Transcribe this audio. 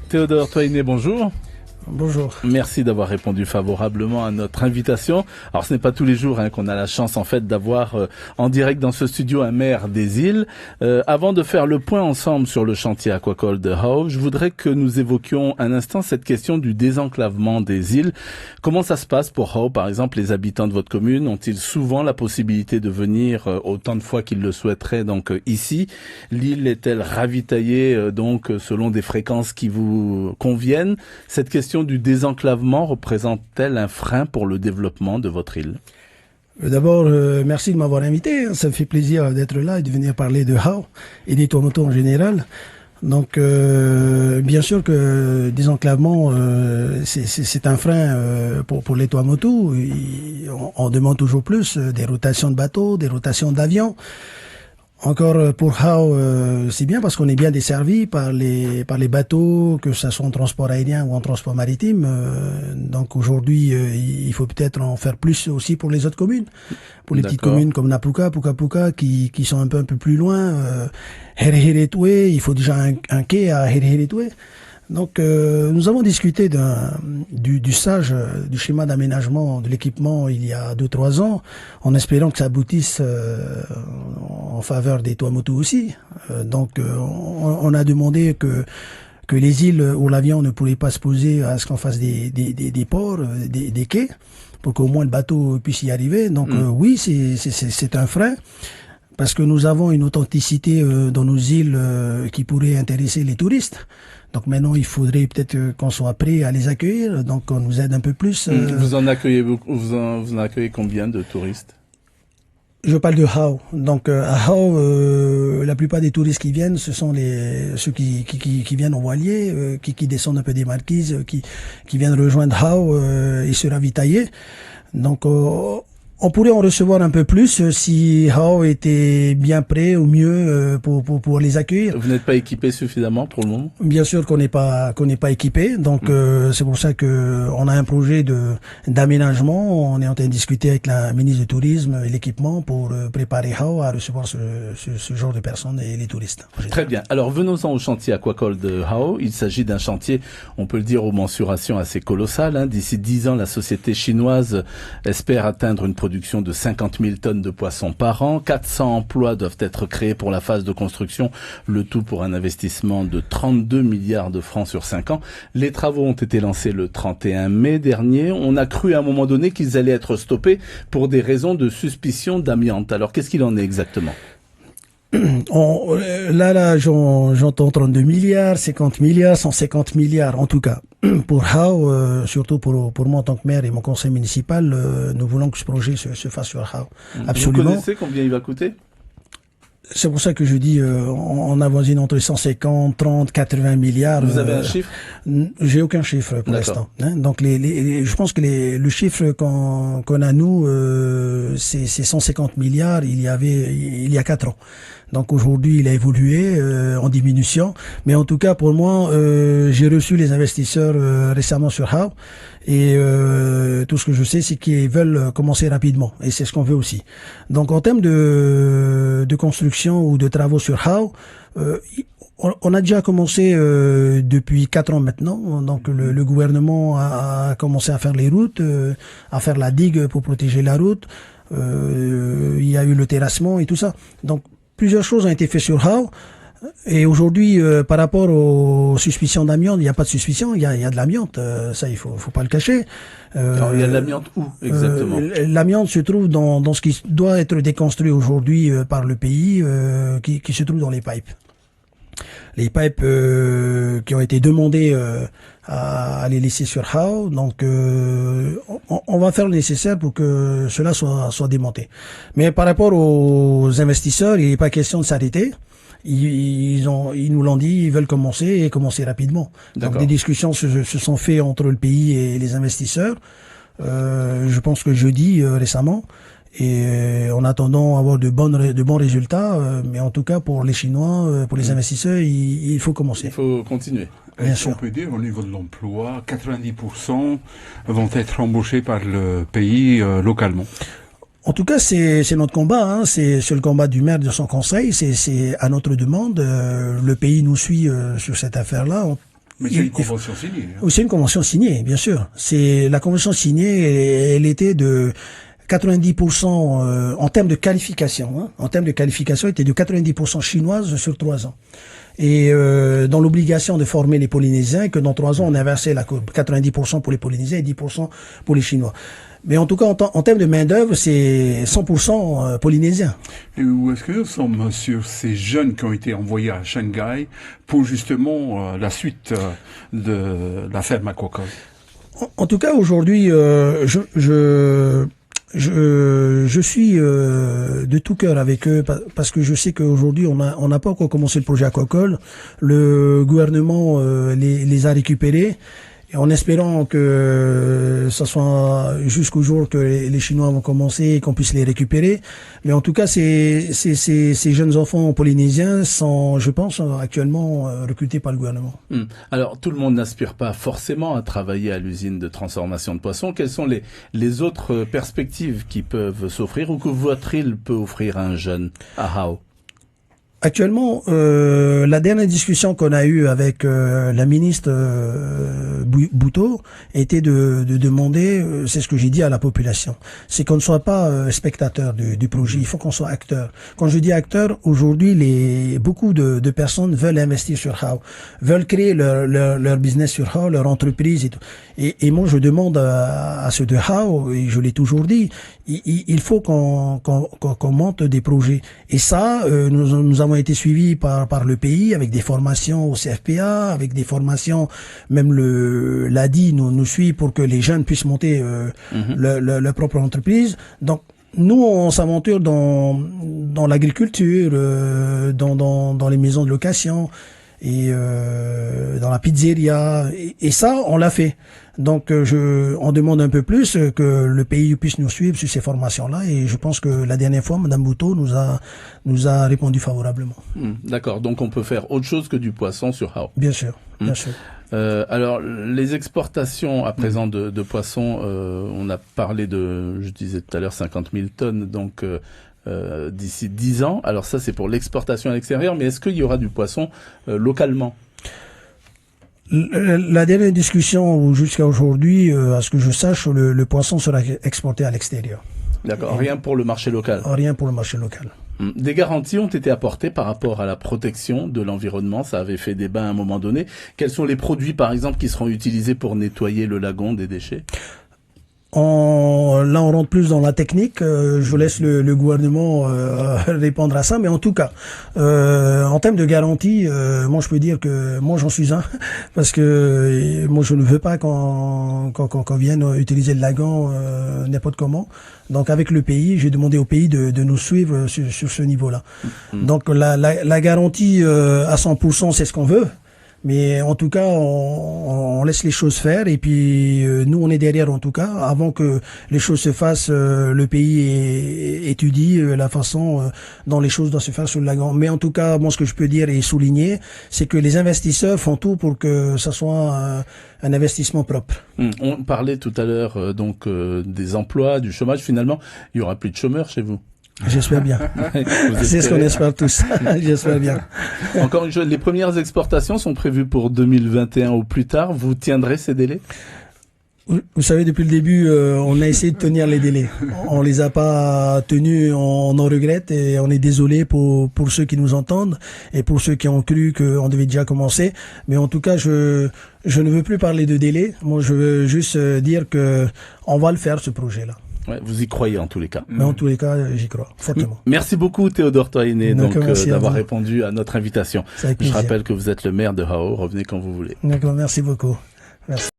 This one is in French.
Théodore Toiné, bonjour. Bonjour. Merci d'avoir répondu favorablement à notre invitation. Alors ce n'est pas tous les jours qu'on a la chance en fait d'avoir en direct dans ce studio un maire des îles. Avant de faire le point ensemble sur le chantier aquacole de Howe, je voudrais que nous évoquions un instant cette question du désenclavement des îles. Comment ça se passe pour Howe, par exemple? Les habitants de votre commune ont-ils souvent la possibilité de venir autant de fois qu'ils le souhaiteraient donc ici? L'île est-elle ravitaillée donc selon des fréquences qui vous conviennent? Cette question du désenclavement représente-t-elle un frein pour le développement de votre île? D'abord, merci de m'avoir invité. Ça me fait plaisir d'être là et de venir parler de Howe et des Tuamotu en général. Donc, bien sûr que désenclavement, c'est un frein pour les Tuamotu. On demande toujours plus des rotations de bateaux, des rotations d'avions. Encore pour Howe, c'est bien parce qu'on est bien desservi par les bateaux, que ça soit en transport aérien ou en transport maritime. Donc aujourd'hui, il faut peut-être en faire plus aussi pour les autres communes, pour les petites communes comme Napuka, Puka, qui sont un peu plus loin. Hereheretwe, il faut déjà un quai à Hereheretwe. Donc, nous avons discuté du stage, du schéma d'aménagement de l'équipement il y a 2-3 ans, en espérant que ça aboutisse en faveur des Tuamotu aussi. Donc, on a demandé que les îles où l'avion ne pourrait pas se poser à ce qu'on fasse des ports, des quais, pour qu'au moins le bateau puisse y arriver. Donc, oui, c'est un frein. Parce que nous avons une authenticité dans nos îles qui pourrait intéresser les touristes. Donc maintenant, il faudrait peut-être qu'on soit prêt à les accueillir, donc qu'on nous aide un peu plus. Vous en accueillez beaucoup, vous en accueillez combien de touristes? Je parle de Howe. Donc à Howe, la plupart des touristes qui viennent, ce sont ceux qui viennent en voilier, qui descendent un peu des marquises, qui viennent rejoindre Howe et se ravitailler. Donc on pourrait en recevoir un peu plus si Howe était bien prêt ou mieux pour les accueillir. Vous n'êtes pas équipé suffisamment pour le moment? Bien sûr qu'on n'est pas équipé, donc c'est pour ça que on a un projet d'aménagement. On est en train de discuter avec la ministre du Tourisme et l'équipement pour préparer Howe à recevoir ce genre de personnes et les touristes. Très bien. Alors venons-en au chantier aquacole de Howe. Il s'agit d'un chantier, on peut le dire, aux mensurations assez colossales. D'ici 10 ans, la société chinoise espère atteindre une production de 50 000 tonnes de poissons par an. 400 emplois doivent être créés pour la phase de construction, le tout pour un investissement de 32 milliards de francs sur 5 ans. Les travaux ont été lancés le 31 mai dernier. On a cru à un moment donné qu'ils allaient être stoppés pour des raisons de suspicion d'amiante. Alors qu'est-ce qu'il en est exactement? Là, j'entends 32 milliards, 50 milliards, 150 milliards, en tout cas. Pour Howe, surtout pour moi en tant que maire et mon conseil municipal, nous voulons que ce projet se fasse sur Howe. Absolument. Vous connaissez combien il va coûter? C'est pour ça que je dis, on avoisine entre 150, 30, 80 milliards. Vous avez un chiffre? J'ai aucun chiffre pour l'instant. Donc je pense que le chiffre qu'on a nous, c'est 150 milliards. Il y a 4 ans. Donc aujourd'hui, il a évolué en diminution. Mais en tout cas, pour moi, j'ai reçu les investisseurs récemment sur Howe. Et tout ce que je sais, c'est qu'ils veulent commencer rapidement. Et c'est ce qu'on veut aussi. Donc en termes de construction ou de travaux sur Howe, on a déjà commencé depuis 4 ans maintenant. Donc le gouvernement a commencé à faire les routes, à faire la digue pour protéger la route. Il y a eu le terrassement et tout ça. Donc plusieurs choses ont été faites sur Howe. Et aujourd'hui, par rapport aux suspicions d'amiante, il n'y a pas de suspicion, il y a de l'amiante, ça il faut pas le cacher. Alors, il y a de l'amiante où exactement? L'amiante se trouve dans ce qui doit être déconstruit aujourd'hui par le pays, qui se trouve dans les pipes. Les pipes qui ont été demandées à les laisser sur Howe, donc on va faire le nécessaire pour que cela soit démonté. Mais par rapport aux investisseurs, il n'est pas question de s'arrêter. Ils nous l'ont dit, ils veulent commencer rapidement. Donc des discussions se sont faites entre le pays et les investisseurs. Je pense que jeudi récemment. Et en attendant avoir de bons résultats, mais en tout cas pour les Chinois, pour les investisseurs, il faut commencer. Il faut continuer. Bien sûr. On peut dire au niveau de l'emploi, 90% vont être embauchés par le pays localement. En tout cas, c'est notre combat, c'est le combat du maire de son conseil, c'est à notre demande. Le pays nous suit sur cette affaire-là. Mais c'est une convention signée. Hein. C'est une convention signée, bien sûr. C'est la convention signée, elle était de 90% en termes de qualification. Hein, en termes de qualification, elle était de 90% chinoise sur 3 ans. Et dans l'obligation de former les Polynésiens, que dans 3 ans, on inversait la courbe, 90% pour les Polynésiens et 10% pour les Chinois. Mais en tout cas, en termes de main-d'œuvre, c'est 100% polynésien. Et où est-ce que nous sommes sur ces jeunes qui ont été envoyés à Shanghai pour justement la suite de la ferme aquacole? En tout cas, aujourd'hui, je suis de tout cœur avec eux parce que je sais qu'aujourd'hui on n'a pas encore commencé le projet aquacole. Le gouvernement les a récupérés. Et en espérant que ça soit jusqu'au jour que les Chinois vont commencer et qu'on puisse les récupérer. Mais en tout cas, ces jeunes enfants polynésiens sont, je pense, actuellement recrutés par le gouvernement. Alors, tout le monde n'aspire pas forcément à travailler à l'usine de transformation de poissons. Quelles sont les autres perspectives qui peuvent s'offrir ou que votre île peut offrir à un jeune à Hao? Actuellement, la dernière discussion qu'on a eue avec la ministre Bhutto était de demander, c'est ce que j'ai dit à la population, c'est qu'on ne soit pas spectateur du projet, il faut qu'on soit acteur. Quand je dis acteur, aujourd'hui, beaucoup de personnes veulent investir sur Hao, veulent créer leur business sur Hao, leur entreprise et tout. Et moi, je demande à ceux de Hao, et je l'ai toujours dit, il faut qu'on monte des projets. Et ça, nous avons été suivis par le pays avec des formations au CFPA, avec des formations, même l'ADI nous suit pour que les jeunes puissent monter leur propre entreprise. Donc, nous, on s'aventure dans l'agriculture, dans les maisons de location et dans la pizzeria. Et ça, on l'a fait. Donc, on demande un peu plus que le pays puisse nous suivre sur ces formations-là. Et je pense que la dernière fois, Mme Bhutto nous a répondu favorablement. D'accord. Donc, on peut faire autre chose que du poisson sur Hao. Bien sûr, bien sûr. Alors, les exportations à présent de poissons, on a parlé je disais tout à l'heure, 50 000 tonnes, donc d'ici 10 ans. Alors ça, c'est pour l'exportation à l'extérieur, mais est-ce qu'il y aura du poisson localement? La dernière discussion, jusqu'à aujourd'hui, à ce que je sache, le poisson sera exporté à l'extérieur. D'accord, rien pour le marché local? Rien pour le marché local. Des garanties ont été apportées par rapport à la protection de l'environnement, ça avait fait débat à un moment donné. Quels sont les produits, par exemple, qui seront utilisés pour nettoyer le lagon des déchets? Là, on rentre plus dans la technique. Je laisse le gouvernement répondre à ça. Mais en tout cas, en termes de garantie, moi, je peux dire que moi, j'en suis un. Parce que moi, je ne veux pas qu'on vienne utiliser le lagon n'importe comment. Donc, avec le pays, j'ai demandé au pays de nous suivre sur ce niveau-là. Donc, la garantie à 100%, c'est ce qu'on veut. Mais en tout cas, on laisse les choses faire et puis nous, on est derrière en tout cas. Avant que les choses se fassent, le pays étudie la façon dont les choses doivent se faire sur le lagon. Mais en tout cas, moi, ce que je peux dire et souligner, c'est que les investisseurs font tout pour que ça soit un investissement propre. On parlait tout à l'heure des emplois, du chômage. Finalement, il y aura plus de chômeurs chez vous. J'espère bien. C'est ce qu'on espère tous. J'espère bien. Encore une chose, les premières exportations sont prévues pour 2021 ou plus tard. Vous tiendrez ces délais? Vous savez, depuis le début, on a essayé de tenir les délais. On les a pas tenus, on en regrette et on est désolé pour ceux qui nous entendent et pour ceux qui ont cru qu'on devait déjà commencer. Mais en tout cas, je ne veux plus parler de délai. Moi, je veux juste dire que on va le faire, ce projet-là. Ouais, vous y croyez en tous les cas. Mais en tous les cas, j'y crois fortement. Merci beaucoup Théodore Toainé d'avoir répondu à notre invitation. Je rappelle que vous êtes le maire de Hao. Revenez quand vous voulez. D'accord, merci beaucoup. Merci.